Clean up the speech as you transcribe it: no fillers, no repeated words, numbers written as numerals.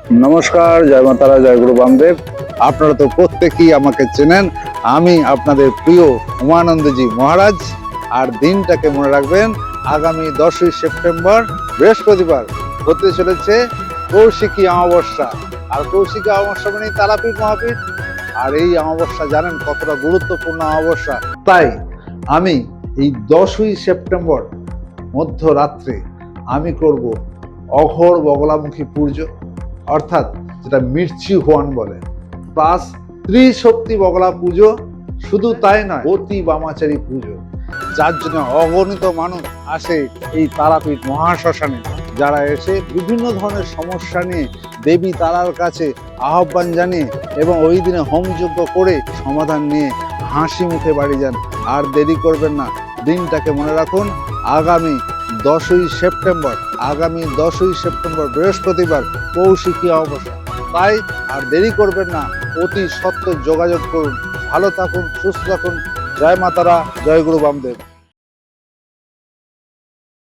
নমস্কার, জয় মা তারা, জয় গুরু বামদেব। আপনারা তো প্রত্যেকেই আমাকে চেনেন। আমি আপনাদের প্রিয় উমানন্দজি মহারাজ। আর দিনটাকে মনে রাখবেন, আগামী 10ই সেপ্টেম্বর বৃহস্পতিবার হতে চলেছে কৌশিকী অমাবস্যা। আর কৌশিকী অমাবস্যা মানে তারাপীঠ মহাপীঠ। আর এই অমাবস্যা জানেন কতটা গুরুত্বপূর্ণ অমাবস্যা। তাই আমি এই 10ই সেপ্টেম্বর মধ্যরাত্রে আমি করব অঘোর বগলামুখী পুজো, অর্থাৎ যেটা মির্চি হোয়ান বলে, প্লাস ত্রিশক্তি বগলা পুজো। শুধু তাই নয়, অতি বামাচারী পুজো, যার জন্য অগণিত মানুষ আসে এই তারাপীঠ মহাশ্মশানে, যারা এসে বিভিন্ন ধরনের সমস্যা নিয়ে দেবী তারার কাছে আহ্বান জানিয়ে এবং ওই দিনে হোমযজ্ঞ করে সমাধান নিয়ে হাসি মুখে বাড়ি যান। আর দেরি করবেন না, দিনটাকে মনে রাখুন, আগামী 10ই সেপ্টেম্বর বৃহস্পতিবার কৌশিকী অমাবস্যা। তাই আর দেরি করবেন না, অতি সত্বর যোগাযোগ করুন। ভালো থাকুন, সুস্থ থাকুন। জয় মা তারা, জয় গুরু বামদেব।